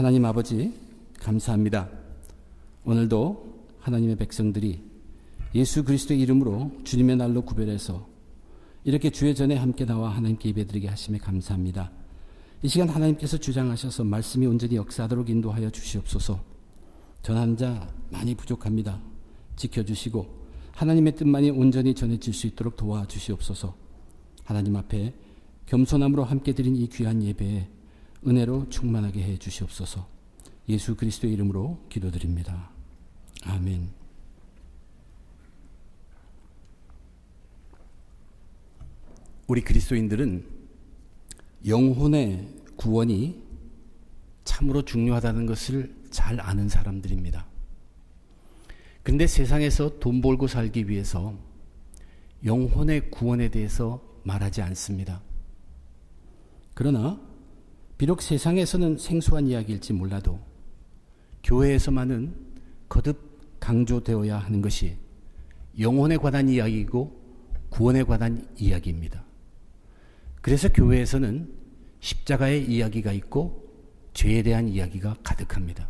하나님 아버지 감사합니다. 오늘도 하나님의 백성들이 예수 그리스도의 이름으로 주님의 날로 구별해서 이렇게 주의 전에 함께 나와 하나님께 예배드리게 하심에 감사합니다. 이 시간 하나님께서 주장하셔서 말씀이 온전히 역사하도록 인도하여 주시옵소서. 전하는 자 많이 부족합니다. 지켜주시고 하나님의 뜻만이 온전히 전해질 수 있도록 도와주시옵소서. 하나님 앞에 겸손함으로 함께 드린 이 귀한 예배에 은혜로 충만하게 해 주시옵소서. 예수 그리스도의 이름으로 기도드립니다. 아멘. 우리 그리스도인들은 영혼의 구원이 참으로 중요하다는 것을 잘 아는 사람들입니다. 그런데 세상에서 돈 벌고 살기 위해서 영혼의 구원에 대해서 말하지 않습니다. 그러나 비록 세상에서는 생소한 이야기일지 몰라도 교회에서만은 거듭 강조되어야 하는 것이 영혼에 관한 이야기이고 구원에 관한 이야기입니다. 그래서 교회에서는 십자가의 이야기가 있고 죄에 대한 이야기가 가득합니다.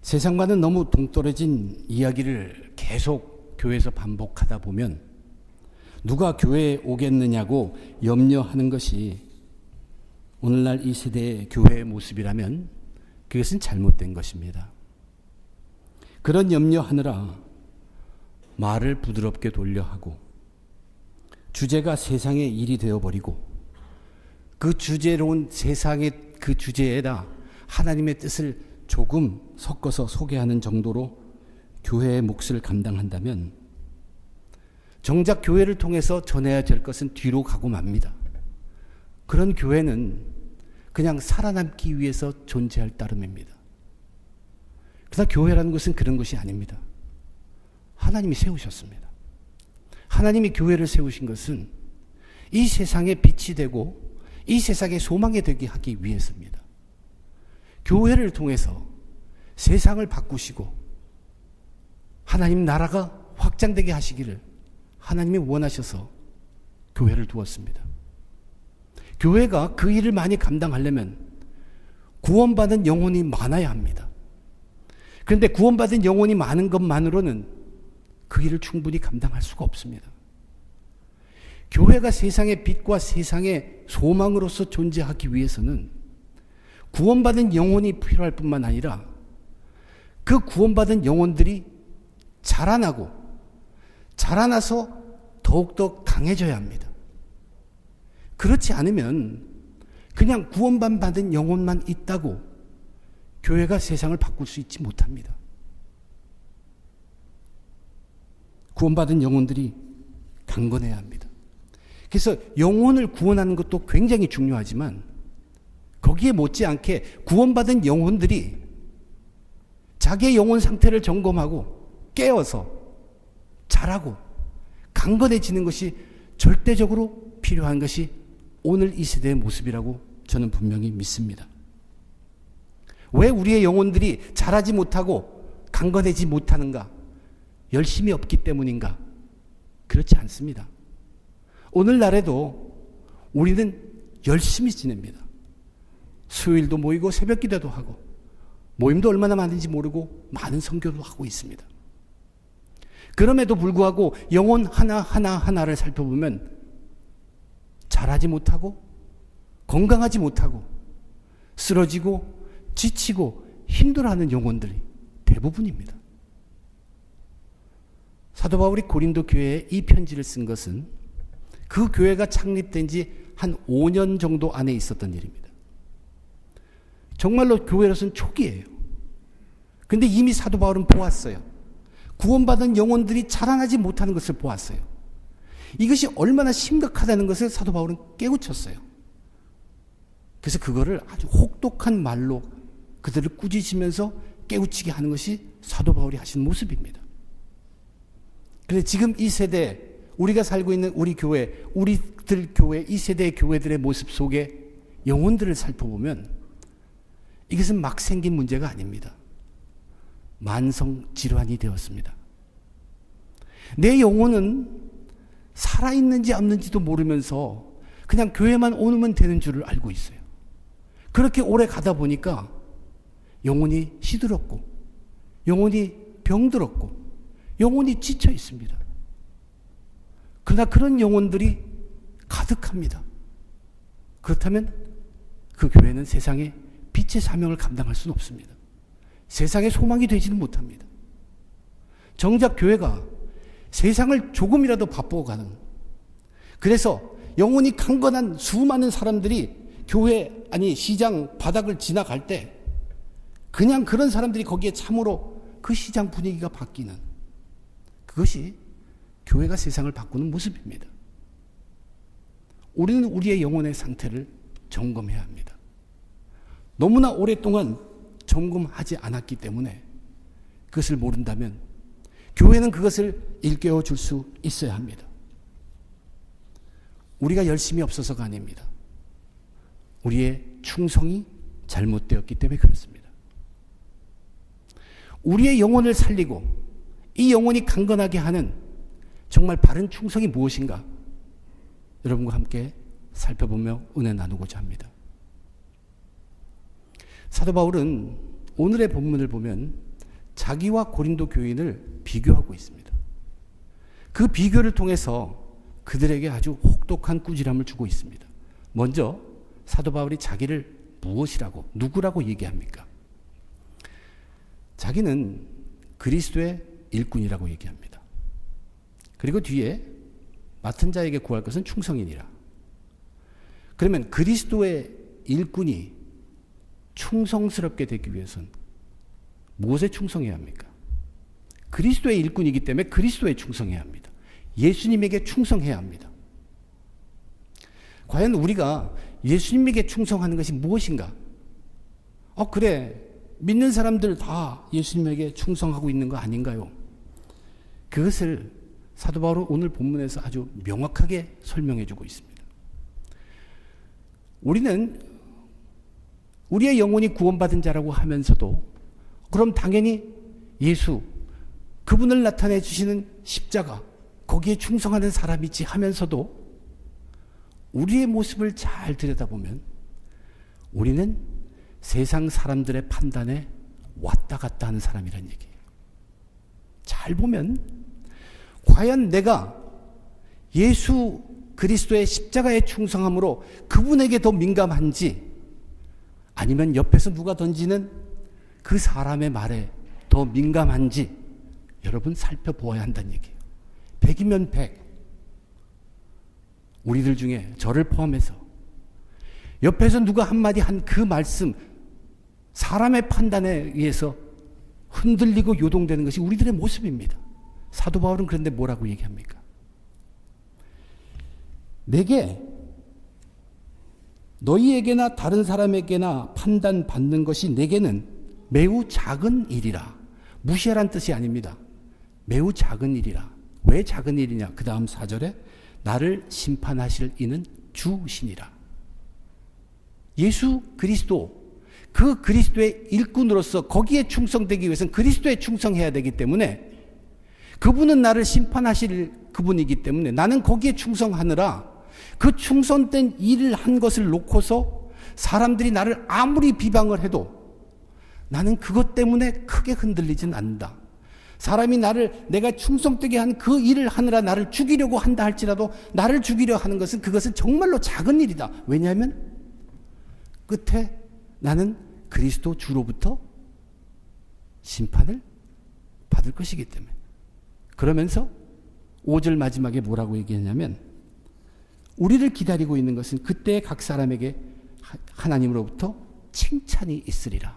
세상과는 너무 동떨어진 이야기를 계속 교회에서 반복하다 보면 누가 교회에 오겠느냐고 염려하는 것이 오늘날 이 세대의 교회의 모습이라면 그것은 잘못된 것입니다. 그런 염려하느라 말을 부드럽게 돌려 하고 주제가 세상의 일이 되어버리고 그 주제로운 세상의 그 주제에다 하나님의 뜻을 조금 섞어서 소개하는 정도로 교회의 몫을 감당한다면 정작 교회를 통해서 전해야 될 것은 뒤로 가고 맙니다. 그런 교회는 그냥 살아남기 위해서 존재할 따름입니다. 그러나 교회라는 것은 그런 것이 아닙니다. 하나님이 세우셨습니다. 하나님이 교회를 세우신 것은 이 세상의 빛이 되고 이 세상의 소망이 되게 하기 위해서입니다. 교회를 통해서 세상을 바꾸시고 하나님 나라가 확장되게 하시기를 하나님이 원하셔서 교회를 두었습니다. 교회가 그 일을 많이 감당하려면 구원받은 영혼이 많아야 합니다. 그런데 구원받은 영혼이 많은 것만으로는 그 일을 충분히 감당할 수가 없습니다. 교회가 세상의 빛과 세상의 소망으로서 존재하기 위해서는 구원받은 영혼이 필요할 뿐만 아니라 그 구원받은 영혼들이 자라나서 더욱더 강해져야 합니다. 그렇지 않으면 그냥 구원만 받은 영혼만 있다고 교회가 세상을 바꿀 수 있지 못합니다. 구원받은 영혼들이 강건해야 합니다. 그래서 영혼을 구원하는 것도 굉장히 중요하지만 거기에 못지않게 구원받은 영혼들이 자기의 영혼 상태를 점검하고 깨어서 자라고 강건해지는 것이 절대적으로 필요한 것이 오늘 이 세대의 모습이라고 저는 분명히 믿습니다. 왜 우리의 영혼들이 자라지 못하고 강건해지지 못하는가? 열심이 없기 때문인가? 그렇지 않습니다. 오늘날에도 우리는 열심히 지냅니다. 수요일도 모이고 새벽 기도도 하고 모임도 얼마나 많은지 모르고 많은 선교도 하고 있습니다. 그럼에도 불구하고 영혼 하나를 살펴보면 자라지 못하고 건강하지 못하고 쓰러지고 지치고 힘들어하는 영혼들이 대부분입니다. 사도 바울이 고린도 교회에 이 편지를 쓴 것은 그 교회가 창립된 지 한 5년 정도 안에 있었던 일입니다. 정말로 교회로서는 초기예요. 근데 이미 사도 바울은 보았어요. 구원받은 영혼들이 자라나지 못하는 것을 보았어요. 이것이 얼마나 심각하다는 것을 사도 바울은 깨우쳤어요. 그래서 그거를 아주 혹독한 말로 그들을 꾸짖으면서 깨우치게 하는 것이 사도 바울이 하신 모습입니다. 그래서 지금 이 세대, 우리가 살고 있는 우리 교회, 우리들 교회, 이 세대의 교회들의 모습 속에 영혼들을 살펴보면 이것은 막 생긴 문제가 아닙니다. 만성 질환이 되었습니다. 내 영혼은 살아있는지 없는지도 모르면서 그냥 교회만 오면 되는 줄을 알고 있어요. 그렇게 오래 가다 보니까 영혼이 시들었고, 영혼이 병들었고, 영혼이 지쳐 있습니다. 그러나 그런 영혼들이 가득합니다. 그렇다면 그 교회는 세상에 빛의 사명을 감당할 수는 없습니다. 세상의 소망이 되지는 못합니다. 정작 교회가 세상을 조금이라도 바꿔가는, 그래서 영혼이 강건한 수많은 사람들이 교회, 아니 시장 바닥을 지나갈 때 그냥 그런 사람들이 거기에 참으로 그 시장 분위기가 바뀌는, 그것이 교회가 세상을 바꾸는 모습입니다. 우리는 우리의 영혼의 상태를 점검해야 합니다. 너무나 오랫동안 점검하지 않았기 때문에 그것을 모른다면 교회는 그것을 일깨워 줄 수 있어야 합니다. 우리가 열심이 없어서가 아닙니다. 우리의 충성이 잘못되었기 때문에 그렇습니다. 우리의 영혼을 살리고 이 영혼이 강건하게 하는 정말 바른 충성이 무엇인가? 여러분과 함께 살펴보며 은혜 나누고자 합니다. 사도 바울은 오늘의 본문을 보면 자기와 고린도 교인을 비교하고 있습니다. 그 비교를 통해서 그들에게 아주 혹독한 꾸지람을 주고 있습니다. 먼저 사도 바울이 자기를 무엇이라고, 누구라고 얘기합니까? 자기는 그리스도의 일꾼이라고 얘기합니다. 그리고 뒤에 맡은 자에게 구할 것은 충성이니라. 그러면 그리스도의 일꾼이 충성스럽게 되기 위해서는 무엇에 충성해야 합니까? 그리스도의 일꾼이기 때문에 그리스도에 충성해야 합니다. 예수님에게 충성해야 합니다. 과연 우리가 예수님에게 충성하는 것이 무엇인가? 그래, 믿는 사람들 다 예수님에게 충성하고 있는 거 아닌가요? 그것을 사도 바울은 오늘 본문에서 아주 명확하게 설명해 주고 있습니다. 우리는 우리의 영혼이 구원받은 자라고 하면서도 그럼 당연히 예수, 그분을 나타내 주시는 십자가, 거기에 충성하는 사람이지 하면서도 우리의 모습을 잘 들여다보면 우리는 세상 사람들의 판단에 왔다 갔다 하는 사람이란 얘기예요. 잘 보면 과연 내가 예수 그리스도의 십자가에 충성함으로 그분에게 더 민감한지, 아니면 옆에서 누가 던지는 그 사람의 말에 더 민감한지 여러분 살펴보아야 한다는 얘기예요. 100이면 100. 우리들 중에 저를 포함해서 옆에서 누가 한마디 한 그 말씀, 사람의 판단에 의해서 흔들리고 요동되는 것이 우리들의 모습입니다. 사도 바울은 그런데 뭐라고 얘기합니까? 내게, 너희에게나 다른 사람에게나 판단받는 것이 내게는 매우 작은 일이라. 무시하란 뜻이 아닙니다. 매우 작은 일이라. 왜 작은 일이냐? 그 다음 4절에 나를 심판하실 이는 주시니라. 예수 그리스도, 그 그리스도의 일꾼으로서 거기에 충성되기 위해서는 그리스도에 충성해야 되기 때문에, 그분은 나를 심판하실 그분이기 때문에 나는 거기에 충성하느라 그 충성된 일을 한 것을 놓고서 사람들이 나를 아무리 비방을 해도 나는 그것 때문에 크게 흔들리진 않는다. 사람이 내가 충성되게 한 그 일을 하느라 나를 죽이려고 한다 할지라도 나를 죽이려 하는 것은 그것은 정말로 작은 일이다. 왜냐하면 끝에 나는 그리스도 주로부터 심판을 받을 것이기 때문에. 그러면서 5절 마지막에 뭐라고 얘기했냐면, 우리를 기다리고 있는 것은 그때 각 사람에게 하나님으로부터 칭찬이 있으리라.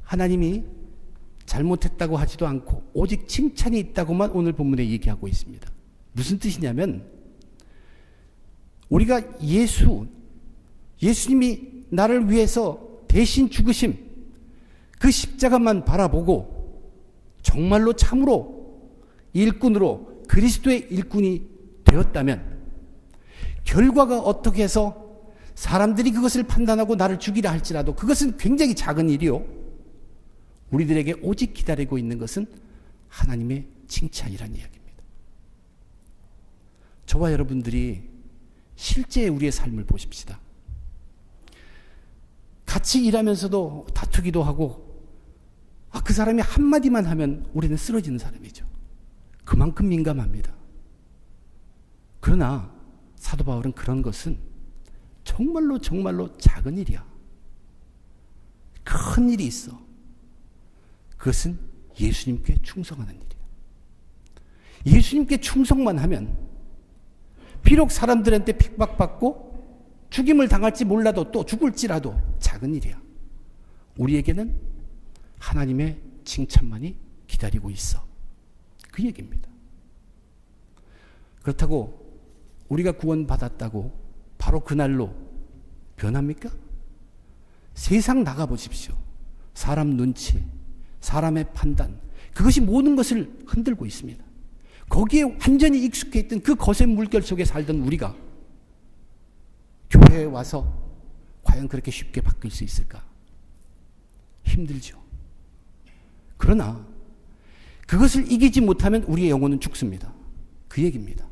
하나님이 잘못했다고 하지도 않고 오직 칭찬이 있다고만 오늘 본문에 얘기하고 있습니다. 무슨 뜻이냐면, 우리가 예수님이 나를 위해서 대신 죽으심, 그 십자가만 바라보고 정말로 참으로 일꾼으로 그리스도의 일꾼이 되었다면, 결과가 어떻게 해서 사람들이 그것을 판단하고 나를 죽이라 할지라도 그것은 굉장히 작은 일이요, 우리들에게 오직 기다리고 있는 것은 하나님의 칭찬이라는 이야기입니다. 저와 여러분들이 실제 우리의 삶을 보십시다. 같이 일하면서도 다투기도 하고, 그 사람이 한마디만 하면 우리는 쓰러지는 사람이죠. 그만큼 민감합니다. 그러나 사도 바울은 그런 것은 정말로 정말로 작은 일이야. 큰 일이 있어. 그것은 예수님께 충성하는 일이야. 예수님께 충성만 하면 비록 사람들한테 핍박받고 죽임을 당할지 몰라도 또 죽을지라도 작은 일이야. 우리에게는 하나님의 칭찬만이 기다리고 있어. 그 얘기입니다. 그렇다고 우리가 구원받았다고 바로 그날로 변합니까? 세상 나가보십시오. 사람 눈치, 사람의 판단, 그것이 모든 것을 흔들고 있습니다. 거기에 완전히 익숙해 있던 그 거센 물결 속에 살던 우리가 교회에 와서 과연 그렇게 쉽게 바뀔 수 있을까? 힘들죠. 그러나 그것을 이기지 못하면 우리의 영혼은 죽습니다. 그 얘기입니다.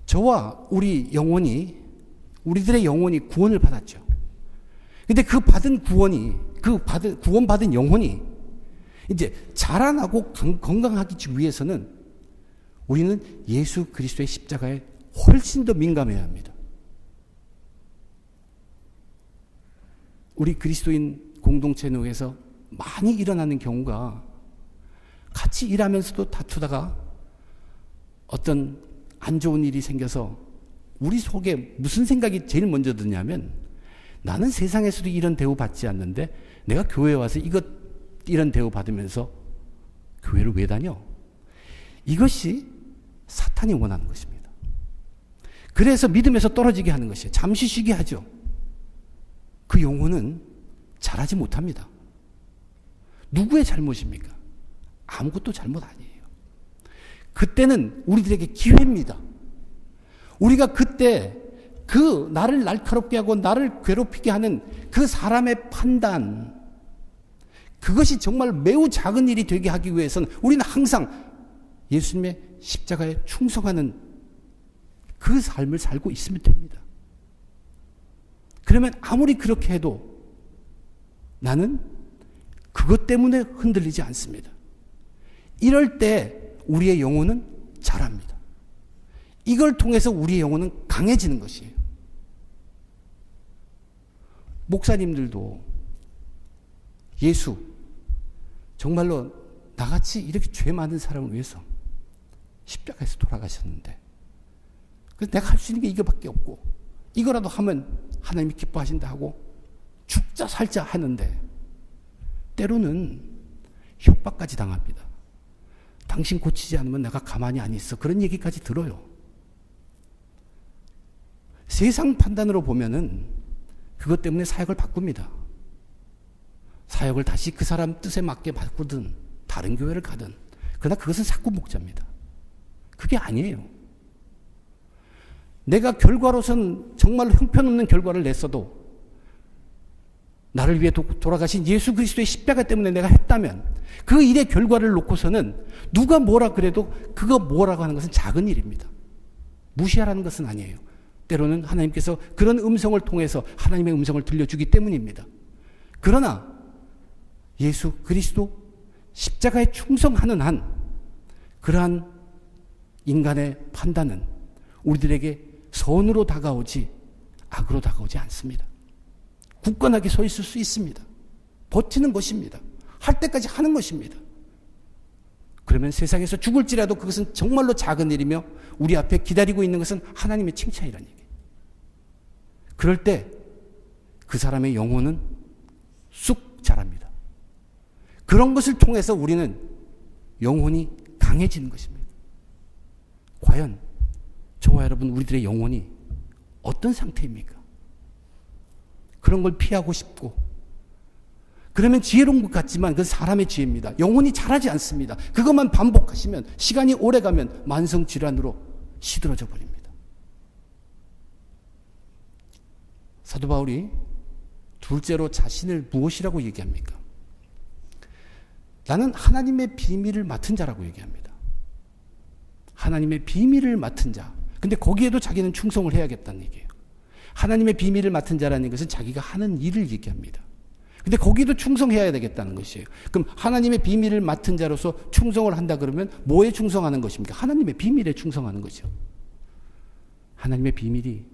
저와 우리들의 영혼이 구원을 받았죠. 근데 그 구원받은 영혼이 이제 자라나고 건강하기 위해서는 우리는 예수 그리스도의 십자가에 훨씬 더 민감해야 합니다. 우리 그리스도인 공동체 내에서 많이 일어나는 경우가 같이 일하면서도 다투다가 어떤 안 좋은 일이 생겨서 우리 속에 무슨 생각이 제일 먼저 드냐면, 나는 세상에서도 이런 대우 받지 않는데 내가 교회에 와서 이런 대우 받으면서 교회를 왜 다녀? 이것이 사탄이 원하는 것입니다. 그래서 믿음에서 떨어지게 하는 것이에요. 잠시 쉬게 하죠. 그 영혼은 자라지 못합니다. 누구의 잘못입니까? 아무것도 잘못 아니에요. 그때는 우리들에게 기회입니다. 우리가 그때 그 나를 날카롭게 하고 나를 괴롭히게 하는 그 사람의 판단, 그것이 정말 매우 작은 일이 되게 하기 위해서는 우리는 항상 예수님의 십자가에 충성하는 그 삶을 살고 있으면 됩니다. 그러면 아무리 그렇게 해도 나는 그것 때문에 흔들리지 않습니다. 이럴 때 우리의 영혼은 자랍니다. 이걸 통해서 우리의 영혼은 강해지는 것이에요. 목사님들도 예수, 정말로 나같이 이렇게 죄 많은 사람을 위해서 십자가에서 돌아가셨는데, 그래서 내가 할 수 있는 게 이거밖에 없고, 이거라도 하면 하나님이 기뻐하신다 하고 죽자 살자 하는데 때로는 협박까지 당합니다. 당신 고치지 않으면 내가 가만히 안 있어. 그런 얘기까지 들어요. 세상 판단으로 보면은 그것 때문에 사역을 바꿉니다. 사역을 다시 그 사람 뜻에 맞게 바꾸든 다른 교회를 가든, 그러나 그것은 사구 목자입니다. 그게 아니에요. 내가 결과로선 정말로 형편없는 결과를 냈어도 나를 위해 돌아가신 예수 그리스도의 십자가 때문에 내가 했다면 그 일의 결과를 놓고서는 누가 뭐라 그래도 그거 뭐라고 하는 것은 작은 일입니다. 무시하라는 것은 아니에요. 때로는 하나님께서 그런 음성을 통해서 하나님의 음성을 들려주기 때문입니다. 그러나 예수 그리스도 십자가에 충성하는 한 그러한 인간의 판단은 우리들에게 선으로 다가오지 악으로 다가오지 않습니다. 굳건하게 서 있을 수 있습니다. 버티는 것입니다. 할 때까지 하는 것입니다. 그러면 세상에서 죽을지라도 그것은 정말로 작은 일이며 우리 앞에 기다리고 있는 것은 하나님의 칭찬이라는 얘기예요. 그럴 때 그 사람의 영혼은 쑥 자랍니다. 그런 것을 통해서 우리는 영혼이 강해지는 것입니다. 과연 저와 여러분 우리들의 영혼이 어떤 상태입니까? 그런 걸 피하고 싶고, 그러면 지혜로운 것 같지만 그건 사람의 지혜입니다. 영혼이 자라지 않습니다. 그것만 반복하시면 시간이 오래가면 만성질환으로 시들어져 버립니다. 사도 바울이 둘째로 자신을 무엇이라고 얘기합니까? 나는 하나님의 비밀을 맡은 자라고 얘기합니다. 하나님의 비밀을 맡은 자. 근데 거기에도 자기는 충성을 해야겠다는 얘기예요. 하나님의 비밀을 맡은 자라는 것은 자기가 하는 일을 얘기합니다. 근데 거기도 충성해야 되겠다는 것이에요. 그럼 하나님의 비밀을 맡은 자로서 충성을 한다 그러면 뭐에 충성하는 것입니까? 하나님의 비밀에 충성하는 거죠. 하나님의 비밀이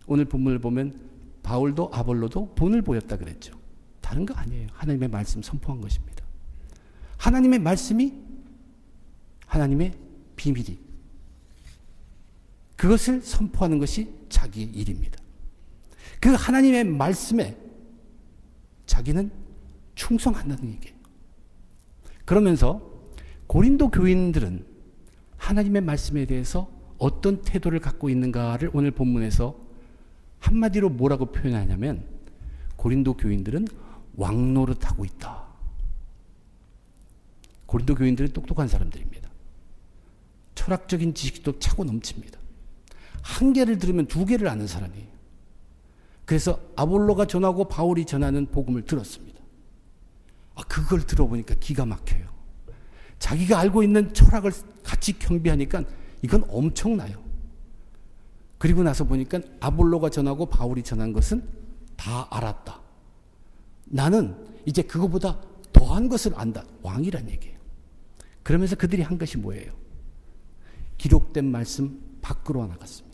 오늘 본문을 보면 바울도 아볼로도 본을 보였다 그랬죠. 다른 거 아니에요. 하나님의 말씀 선포한 것입니다. 하나님의 말씀이 하나님의 비밀이 그것을 선포하는 것이 자기의 일입니다. 그 하나님의 말씀에 자기는 충성한다는 얘기예요. 그러면서 고린도 교인들은 하나님의 말씀에 대해서 어떤 태도를 갖고 있는가를 오늘 본문에서 한마디로 뭐라고 표현하냐면 고린도 교인들은 왕노릇하고 있다. 고린도 교인들은 똑똑한 사람들입니다. 철학적인 지식도 차고 넘칩니다. 한 개를 들으면 두 개를 아는 사람이에요. 그래서 아볼로가 전하고 바울이 전하는 복음을 들었습니다. 그걸 들어보니까 기가 막혀요. 자기가 알고 있는 철학을 같이 경비하니까 이건 엄청나요. 그리고 나서 보니까 아볼로가 전하고 바울이 전한 것은 다 알았다. 나는 이제 그거보다 더한 것을 안다. 왕이란 얘기예요. 그러면서 그들이 한 것이 뭐예요? 기록된 말씀 밖으로 나갔습니다.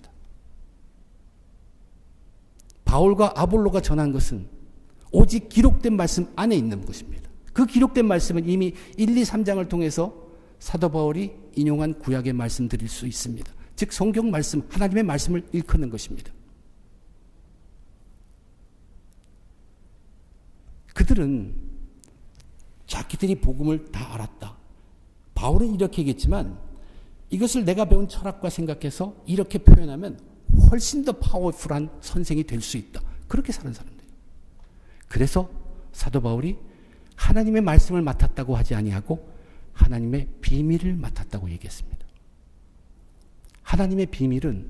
바울과 아볼로가 전한 것은 오직 기록된 말씀 안에 있는 것입니다. 그 기록된 말씀은 이미 1, 2, 3장을 통해서 사도 바울이 인용한 구약의 말씀들일 수 있습니다. 즉 성경 말씀, 하나님의 말씀을 일컫는 것입니다. 그들은 자기들이 복음을 다 알았다. 바울은 이렇게 얘기했지만 이것을 내가 배운 철학과 생각해서 이렇게 표현하면 훨씬 더 파워풀한 선생이 될 수 있다. 그렇게 사는 사람들. 그래서 사도 바울이 하나님의 말씀을 맡았다고 하지 아니하고 하나님의 비밀을 맡았다고 얘기했습니다. 하나님의 비밀은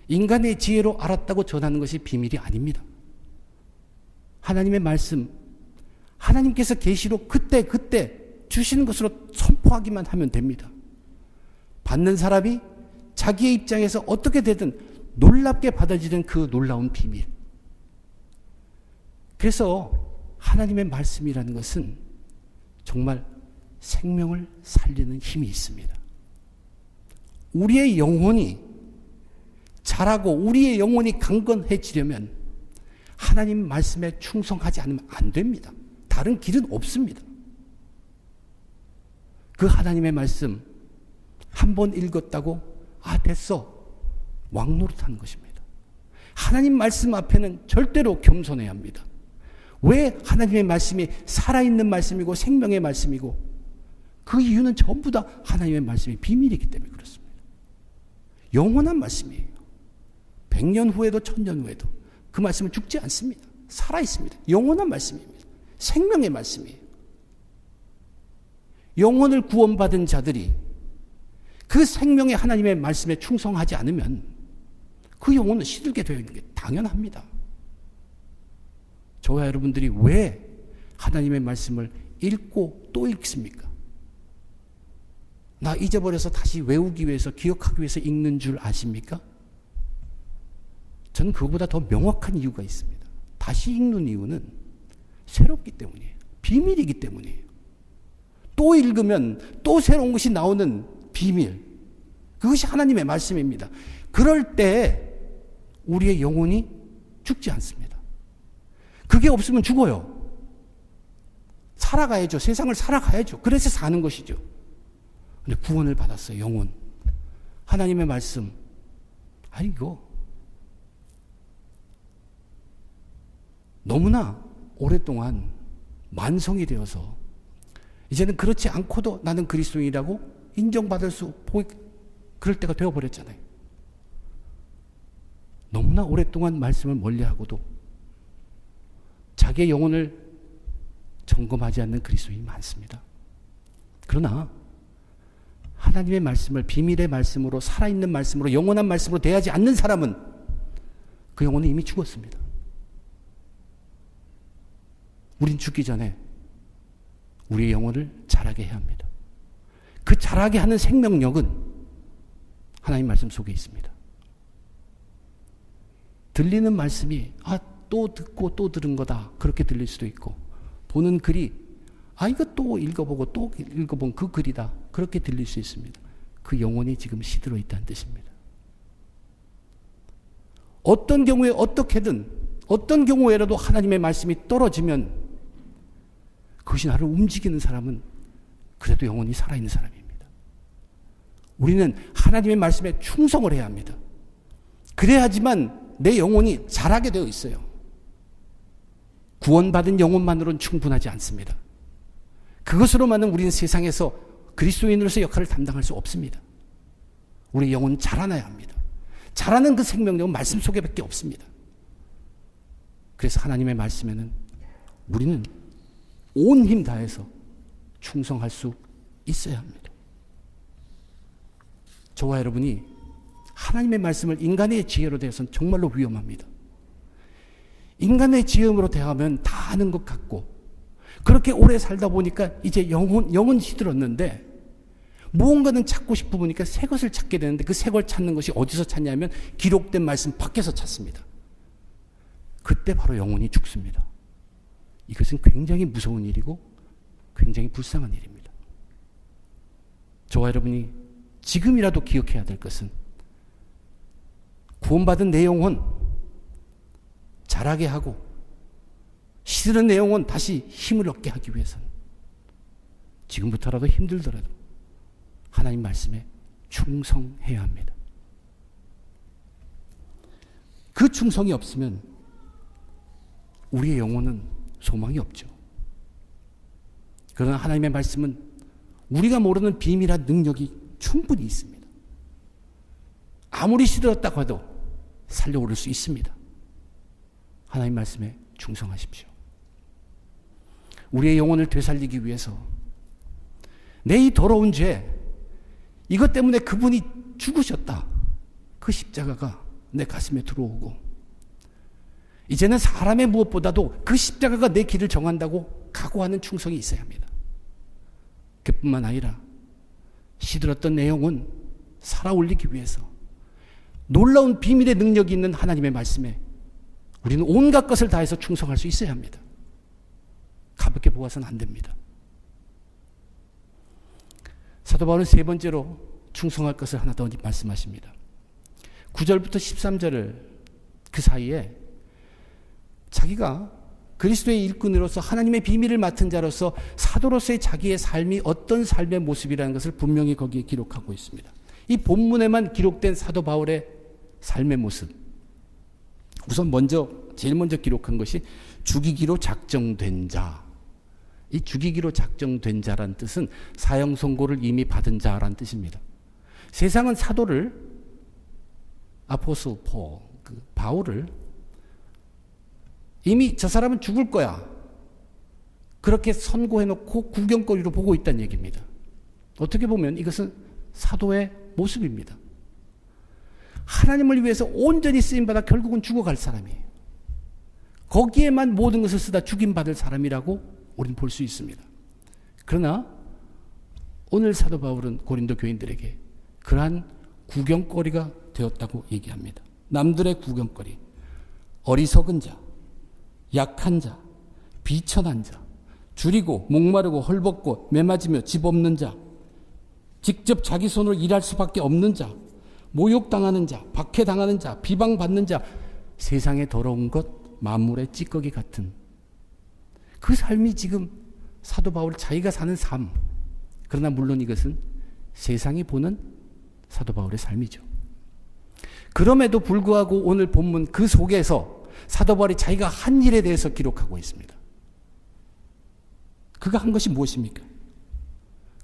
인간의 지혜로 알았다고 전하는 것이 비밀이 아닙니다. 하나님의 말씀, 하나님께서 계시로 그때 주시는 것으로 선포하기만 하면 됩니다. 받는 사람이 자기의 입장에서 어떻게 되든 놀랍게 받아들이는 그 놀라운 비밀. 그래서 하나님의 말씀이라는 것은 정말 생명을 살리는 힘이 있습니다. 우리의 영혼이 자라고 우리의 영혼이 강건해지려면 하나님 말씀에 충성하지 않으면 안 됩니다. 다른 길은 없습니다. 그 하나님의 말씀 한 번 읽었다고 됐어. 왕노릇하는 것입니다. 하나님 말씀 앞에는 절대로 겸손해야 합니다. 왜 하나님의 말씀이 살아있는 말씀이고 생명의 말씀이고 그 이유는 전부 다 하나님의 말씀이 비밀이기 때문에 그렇습니다. 영원한 말씀이에요. 100년 후에도 1000년 후에도 그 말씀은 죽지 않습니다. 살아있습니다. 영원한 말씀입니다. 생명의 말씀이에요. 영혼을 구원받은 자들이 그 생명의 하나님의 말씀에 충성하지 않으면 그 영혼은 시들게 되어 있는 게 당연합니다. 저와 여러분들이 왜 하나님의 말씀을 읽고 또 읽습니까? 나 잊어버려서 다시 외우기 위해서 기억하기 위해서 읽는 줄 아십니까? 저는 그거보다 더 명확한 이유가 있습니다. 다시 읽는 이유는 새롭기 때문이에요. 비밀이기 때문이에요. 또 읽으면 또 새로운 것이 나오는 비밀. 그것이 하나님의 말씀입니다. 그럴 때 우리의 영혼이 죽지 않습니다. 그게 없으면 죽어요. 살아가야죠. 세상을 살아가야죠. 그래서 사는 것이죠. 근데 구원을 받았어요. 영혼. 하나님의 말씀. 이거 너무나 오랫동안 만성이 되어서 이제는 그렇지 않고도 나는 그리스도인이라고 인정받을 수 그럴 때가 되어버렸잖아요. 너무나 오랫동안 말씀을 멀리하고도 자기의 영혼을 점검하지 않는 그리스도인이 많습니다. 그러나 하나님의 말씀을 비밀의 말씀으로 살아있는 말씀으로 영원한 말씀으로 대하지 않는 사람은 그 영혼은 이미 죽었습니다. 우린 죽기 전에 우리의 영혼을 자라게 해야 합니다. 그 자라게 하는 생명력은 하나님 말씀 속에 있습니다. 들리는 말씀이 또 듣고 또 들은 거다 그렇게 들릴 수도 있고, 보는 글이 이거 또 읽어보고 또 읽어본 그 글이다 그렇게 들릴 수 있습니다. 그 영혼이 지금 시들어 있다는 뜻입니다. 어떤 경우에 어떻게든 어떤 경우에라도 하나님의 말씀이 떨어지면 그것이 나를 움직이는 사람은 그래도 영혼이 살아있는 사람입니다. 우리는 하나님의 말씀에 충성을 해야 합니다. 그래야지만 내 영혼이 자라게 되어 있어요. 구원받은 영혼만으로는 충분하지 않습니다. 그것으로만은 우리는 세상에서 그리스도인으로서 역할을 담당할 수 없습니다. 우리 영혼은 자라나야 합니다. 자라는 그 생명력은 말씀 속에밖에 없습니다. 그래서 하나님의 말씀에는 우리는 온 힘 다해서 충성할 수 있어야 합니다. 저와 여러분이 하나님의 말씀을 인간의 지혜로 대해서는 정말로 위험합니다. 인간의 지혜로 대하면 다 아는 것 같고, 그렇게 오래 살다 보니까 이제 영은 시들었는데 무언가는 찾고 싶어 보니까 새 것을 찾게 되는데, 그 새 걸 찾는 것이 어디서 찾냐면 기록된 말씀 밖에서 찾습니다. 그때 바로 영혼이 죽습니다. 이것은 굉장히 무서운 일이고 굉장히 불쌍한 일입니다. 저와 여러분이 지금이라도 기억해야 될 것은, 구원받은 내 영혼 자라게 하고 시들은 내 영혼 다시 힘을 얻게 하기 위해서는 지금부터라도 힘들더라도 하나님 말씀에 충성해야 합니다. 그 충성이 없으면 우리의 영혼은 소망이 없죠. 그러나 하나님의 말씀은 우리가 모르는 비밀한 능력이 충분히 있습니다. 아무리 시들었다고 해도 살려오를 수 있습니다. 하나님 말씀에 충성하십시오. 우리의 영혼을 되살리기 위해서 내 이 더러운 죄, 이것 때문에 그분이 죽으셨다, 그 십자가가 내 가슴에 들어오고, 이제는 사람의 무엇보다도 그 십자가가 내 길을 정한다고 각오하는 충성이 있어야 합니다. 그뿐만 아니라 시들었던 내 영혼 살아 올리기 위해서 놀라운 비밀의 능력이 있는 하나님의 말씀에 우리는 온갖 것을 다해서 충성할 수 있어야 합니다. 가볍게 보아서는 안 됩니다. 사도 바울은 세 번째로 충성할 것을 하나 더 말씀하십니다. 9절부터 13절을 그 사이에 자기가 그리스도의 일꾼으로서 하나님의 비밀을 맡은 자로서 사도로서의 자기의 삶이 어떤 삶의 모습이라는 것을 분명히 거기에 기록하고 있습니다. 이 본문에만 기록된 사도 바울의 삶의 모습, 우선 제일 먼저 기록한 것이 죽이기로 작정된 자. 이 죽이기로 작정된 자란 뜻은 사형 선고를 이미 받은 자란 뜻입니다. 세상은 사도를, 아포스토 바울을 이미 저 사람은 죽을 거야, 그렇게 선고해놓고 구경거리로 보고 있다는 얘기입니다. 어떻게 보면 이것은 사도의 모습입니다. 하나님을 위해서 온전히 쓰임받아 결국은 죽어갈 사람이에요. 거기에만 모든 것을 쓰다 죽임받을 사람이라고 우리는 볼 수 있습니다. 그러나 오늘 사도 바울은 고린도 교인들에게 그러한 구경거리가 되었다고 얘기합니다. 남들의 구경거리, 어리석은 자, 약한 자, 비천한 자, 줄이고 목마르고 헐벗고 매맞으며 집 없는 자, 직접 자기 손으로 일할 수밖에 없는 자, 모욕당하는 자, 박해당하는 자, 비방받는 자, 세상의 더러운 것, 만물의 찌꺼기 같은 그 삶이 지금 사도 바울 자기가 사는 삶. 그러나 물론 이것은 세상이 보는 사도 바울의 삶이죠. 그럼에도 불구하고 오늘 본문 그 속에서 사도 바울이 자기가 한 일에 대해서 기록하고 있습니다. 그가 한 것이 무엇입니까?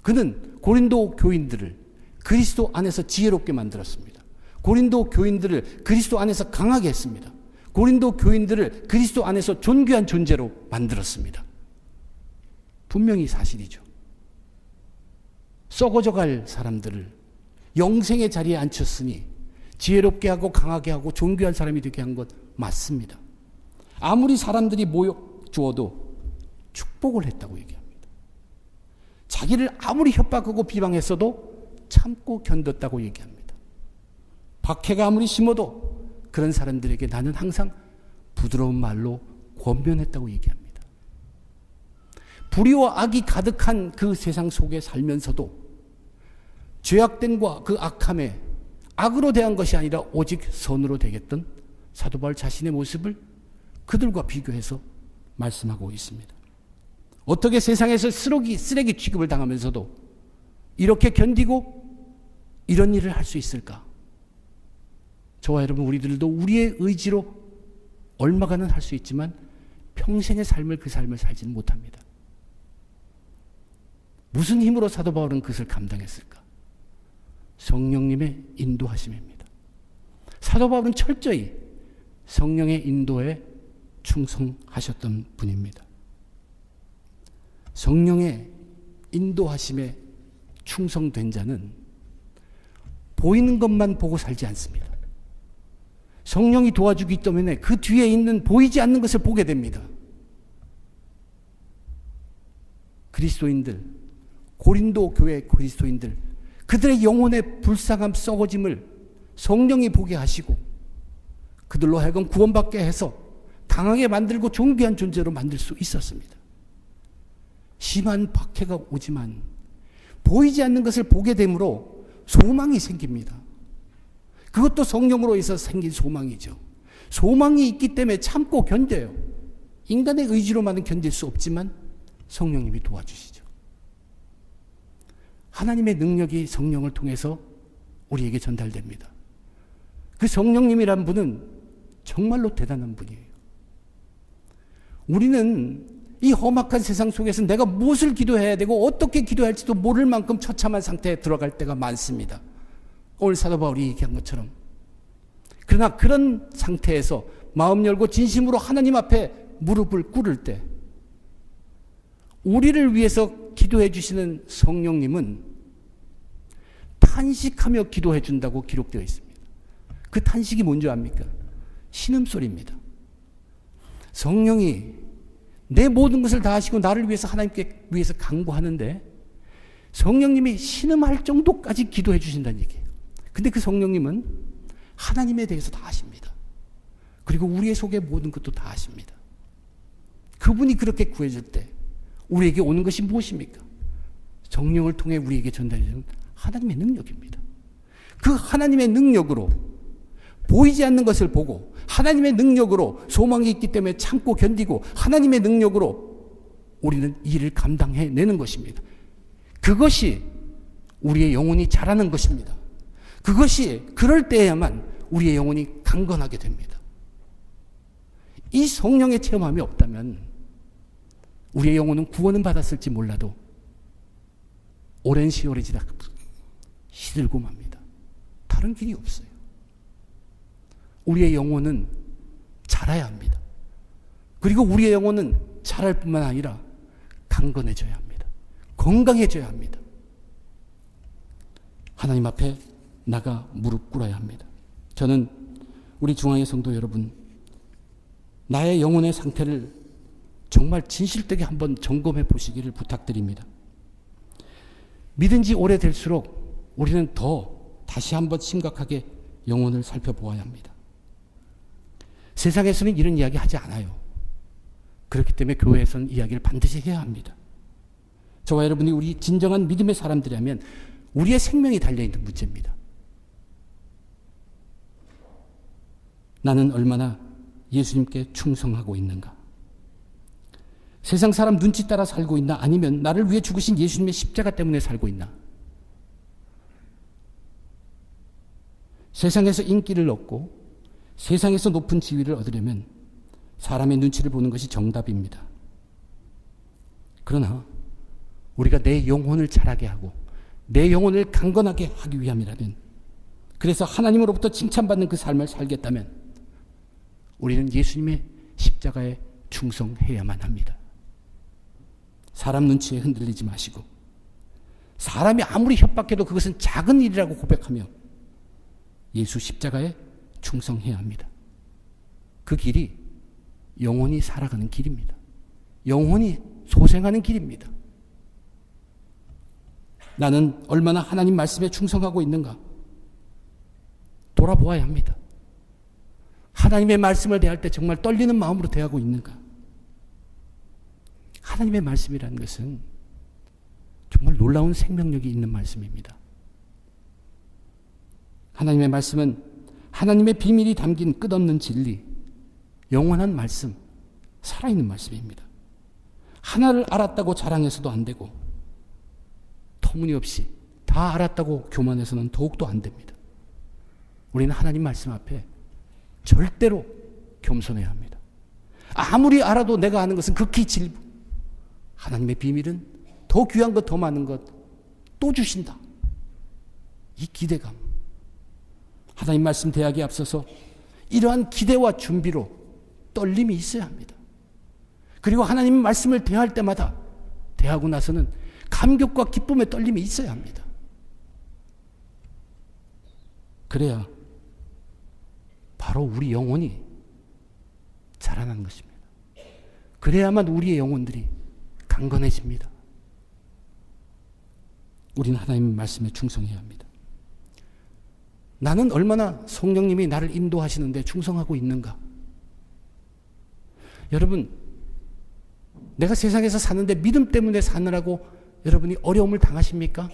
그는 고린도 교인들을 그리스도 안에서 지혜롭게 만들었습니다. 고린도 교인들을 그리스도 안에서 강하게 했습니다. 고린도 교인들을 그리스도 안에서 존귀한 존재로 만들었습니다. 분명히 사실이죠. 썩어져갈 사람들을 영생의 자리에 앉혔으니 지혜롭게 하고 강하게 하고 존귀한 사람이 되게 한 것 맞습니다. 아무리 사람들이 모욕 주어도 축복을 했다고 얘기합니다. 자기를 아무리 협박하고 비방했어도 참고 견뎠다고 얘기합니다. 박해가 아무리 심어도 그런 사람들에게 나는 항상 부드러운 말로 권면했다고 얘기합니다. 불의와 악이 가득한 그 세상 속에 살면서도 죄악됨과 그 악함에 악으로 대한 것이 아니라 오직 선으로 되겠던 사도 바울 자신의 모습을 그들과 비교해서 말씀하고 있습니다. 어떻게 세상에서 쓰레기 취급을 당하면서도 이렇게 견디고 이런 일을 할 수 있을까? 저와 여러분 우리들도 우리의 의지로 얼마간은 할 수 있지만 평생의 삶을 그 삶을 살지는 못합니다. 무슨 힘으로 사도 바울은 그것을 감당했을까? 성령님의 인도하심입니다. 사도 바울은 철저히 성령의 인도에 충성하셨던 분입니다. 성령의 인도하심에 충성된 자는 보이는 것만 보고 살지 않습니다. 성령이 도와주기 때문에 그 뒤에 있는 보이지 않는 것을 보게 됩니다. 그리스도인들, 고린도 교회 그리스도인들, 그들의 영혼의 불쌍함 썩어짐을 성령이 보게 하시고 그들로 하여금 구원받게 해서 강하게 만들고 존귀한 존재로 만들 수 있었습니다. 심한 박해가 오지만 보이지 않는 것을 보게 되므로 소망이 생깁니다. 그것도 성령으로 해서 생긴 소망이죠. 소망이 있기 때문에 참고 견뎌요. 인간의 의지로만은 견딜 수 없지만 성령님이 도와주시죠. 하나님의 능력이 성령을 통해서 우리에게 전달됩니다. 그 성령님이란 분은 정말로 대단한 분이에요. 우리는 이 험악한 세상 속에서 내가 무엇을 기도해야 되고 어떻게 기도할지도 모를 만큼 처참한 상태에 들어갈 때가 많습니다. 오늘 사도 바울이 얘기한 것처럼. 그러나 그런 상태에서 마음 열고 진심으로 하나님 앞에 무릎을 꿇을 때 우리를 위해서 기도해 주시는 성령님은 탄식하며 기도해 준다고 기록되어 있습니다. 그 탄식이 뭔지 압니까? 신음소리입니다. 성령이 내 모든 것을 다 하시고 나를 위해서 하나님께 위해서 간구하는데 성령님이 신음할 정도까지 기도해 주신다는 얘기예요. 근데 그 성령님은 하나님에 대해서 다 아십니다. 그리고 우리의 속에 모든 것도 다 아십니다. 그분이 그렇게 구해줄 때 우리에게 오는 것이 무엇입니까? 성령을 통해 우리에게 전달해주는 하나님의 능력입니다. 그 하나님의 능력으로 보이지 않는 것을 보고 하나님의 능력으로 소망이 있기 때문에 참고 견디고 하나님의 능력으로 우리는 일을 감당해내는 것입니다. 그것이 우리의 영혼이 자라는 것입니다. 그것이 그럴 때에야만 우리의 영혼이 강건하게 됩니다. 이 성령의 체험함이 없다면 우리의 영혼은 구원은 받았을지 몰라도 오랜 시월이 지나 시들고 맙니다. 다른 길이 없어요. 우리의 영혼은 자라야 합니다. 그리고 우리의 영혼은 자랄 뿐만 아니라 강건해져야 합니다. 건강해져야 합니다. 하나님 앞에 나가 무릎 꿇어야 합니다. 저는 우리 중앙의 성도 여러분, 나의 영혼의 상태를 정말 진실되게 한번 점검해 보시기를 부탁드립니다. 믿은 지 오래될수록 우리는 더 다시 한번 심각하게 영혼을 살펴보아야 합니다. 세상에서는 이런 이야기 하지 않아요. 그렇기 때문에 교회에서는 이야기를 반드시 해야 합니다. 저와 여러분이 우리 진정한 믿음의 사람들이라면 우리의 생명이 달려있는 문제입니다. 나는 얼마나 예수님께 충성하고 있는가? 세상 사람 눈치 따라 살고 있나? 아니면 나를 위해 죽으신 예수님의 십자가 때문에 살고 있나? 세상에서 인기를 얻고 세상에서 높은 지위를 얻으려면 사람의 눈치를 보는 것이 정답입니다. 그러나 우리가 내 영혼을 자라게 하고 내 영혼을 강건하게 하기 위함이라면, 그래서 하나님으로부터 칭찬받는 그 삶을 살겠다면 우리는 예수님의 십자가에 충성해야만 합니다. 사람 눈치에 흔들리지 마시고 사람이 아무리 협박해도 그것은 작은 일이라고 고백하며 예수 십자가에 충성해야 합니다. 그 길이 영혼이 살아가는 길입니다. 영혼이 소생하는 길입니다. 나는 얼마나 하나님 말씀에 충성하고 있는가 돌아보아야 합니다. 하나님의 말씀을 대할 때 정말 떨리는 마음으로 대하고 있는가? 하나님의 말씀이라는 것은 정말 놀라운 생명력이 있는 말씀입니다. 하나님의 말씀은 하나님의 비밀이 담긴 끝없는 진리, 영원한 말씀, 살아있는 말씀입니다. 하나를 알았다고 자랑해서도 안 되고 터무니없이 다 알았다고 교만해서는 더욱도 안 됩니다. 우리는 하나님 말씀 앞에 절대로 겸손해야 합니다. 아무리 알아도 내가 아는 것은 극히 질부. 하나님의 비밀은 더 귀한 것, 더 많은 것 또 주신다. 이 기대감. 하나님 말씀 대하기에 앞서서 이러한 기대와 준비로 떨림이 있어야 합니다. 그리고 하나님 말씀을 대할 때마다 대하고 나서는 감격과 기쁨의 떨림이 있어야 합니다. 그래야 바로 우리 영혼이 자라나는 것입니다. 그래야만 우리의 영혼들이 강건해집니다. 우리는 하나님 말씀에 충성해야 합니다. 나는 얼마나 성령님이 나를 인도하시는데 충성하고 있는가? 여러분, 내가 세상에서 사는데 믿음 때문에 사느라고 여러분이 어려움을 당하십니까?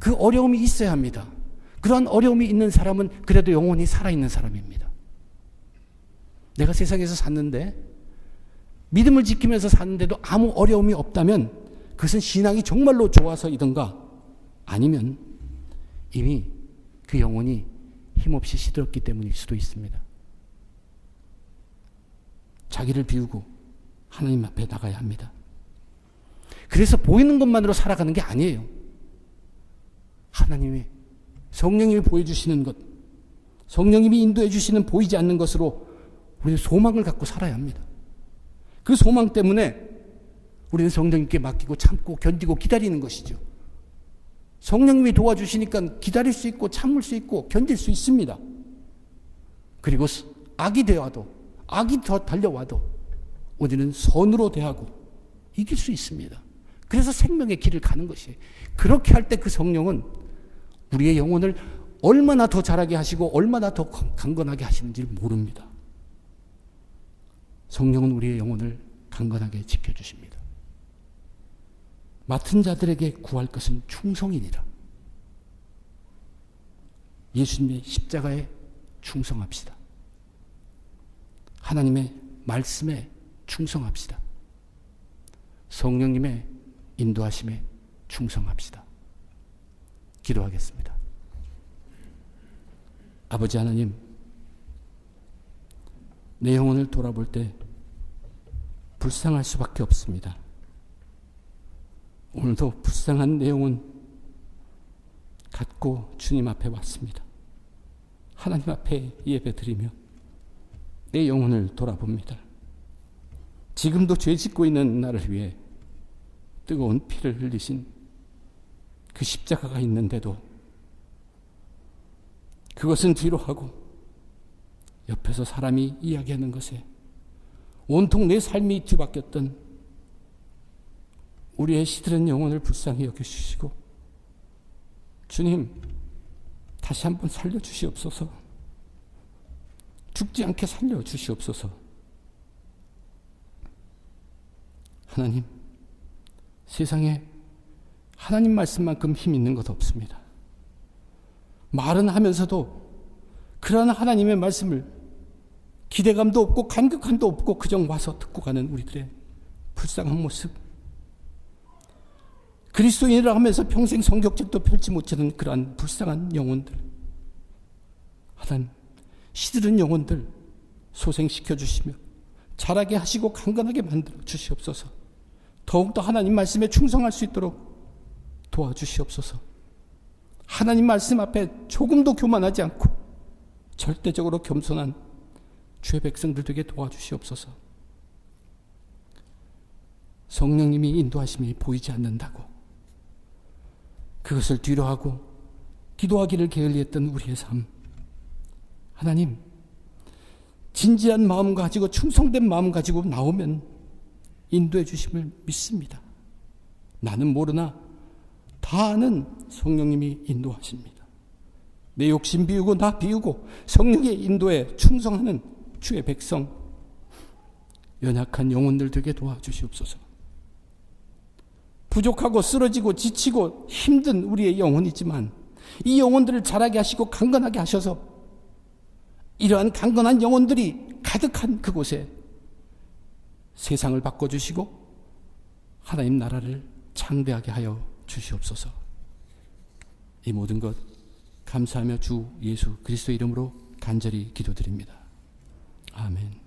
그 어려움이 있어야 합니다. 그러한 어려움이 있는 사람은 그래도 영혼이 살아있는 사람입니다. 내가 세상에서 샀는데 믿음을 지키면서 사는데도 아무 어려움이 없다면 그것은 신앙이 정말로 좋아서이든가 아니면 이미 그 영혼이 힘없이 시들었기 때문일 수도 있습니다. 자기를 비우고 하나님 앞에 나가야 합니다. 그래서 보이는 것만으로 살아가는 게 아니에요. 하나님의 성령님이 보여주시는 것, 성령님이 인도해 주시는 보이지 않는 것으로 우리는 소망을 갖고 살아야 합니다. 그 소망 때문에 우리는 성령님께 맡기고 참고 견디고 기다리는 것이죠. 성령님이 도와주시니까 기다릴 수 있고 참을 수 있고 견딜 수 있습니다. 그리고 악이 되어도 악이 더 달려와도 우리는 선으로 대하고 이길 수 있습니다. 그래서 생명의 길을 가는 것이에요. 그렇게 할 때 그 성령은 우리의 영혼을 얼마나 더 자라게 하시고 얼마나 더 강건하게 하시는지 모릅니다. 성령은 우리의 영혼을 강건하게 지켜주십니다. 맡은 자들에게 구할 것은 충성이니라. 예수님의 십자가에 충성합시다. 하나님의 말씀에 충성합시다. 성령님의 인도하심에 충성합시다. 기도하겠습니다. 아버지 하나님, 내 영혼을 돌아볼 때 불쌍할 수밖에 없습니다. 오늘도 불쌍한 내 영혼 갖고 주님 앞에 왔습니다. 하나님 앞에 예배드리며 내 영혼을 돌아봅니다. 지금도 죄 짓고 있는 나를 위해 뜨거운 피를 흘리신 그 십자가가 있는데도 그것은 뒤로 하고 옆에서 사람이 이야기하는 것에 온통 내 삶이 뒤바뀌었던 우리의 시들은 영혼을 불쌍히 여겨주시고 주님 다시 한번 살려주시옵소서. 죽지 않게 살려주시옵소서. 하나님, 세상에 하나님 말씀만큼 힘 있는 것 없습니다. 말은 하면서도 그러한 하나님의 말씀을 기대감도 없고 감격함도 없고 그저 와서 듣고 가는 우리들의 불쌍한 모습, 그리스도인이라 하면서 평생 성경책도 펼치 못하는 그러한 불쌍한 영혼들, 하나님 시들은 영혼들 소생시켜 주시며 자라게 하시고 강건하게 만들어 주시옵소서. 더욱더 하나님 말씀에 충성할 수 있도록 도와주시옵소서. 하나님 말씀 앞에 조금도 교만하지 않고 절대적으로 겸손한 주의 백성들 되게 도와주시옵소서. 성령님이 인도하심이 보이지 않는다고 그것을 뒤로하고 기도하기를 게을리했던 우리의 삶, 하나님 진지한 마음 가지고 충성된 마음 가지고 나오면 인도해 주심을 믿습니다. 나는 모르나 다 아는 성령님이 인도하십니다. 내 욕심 비우고 나 비우고 성령의 인도에 충성하는 주의 백성, 연약한 영혼들 되게 도와주시옵소서. 부족하고 쓰러지고 지치고 힘든 우리의 영혼이지만 이 영혼들을 자라게 하시고 강건하게 하셔서 이러한 강건한 영혼들이 가득한 그곳에 세상을 바꿔주시고 하나님 나라를 창대하게 하여 주시옵소서. 이 모든 것 감사하며 주 예수 그리스도 이름으로 간절히 기도드립니다. 아멘.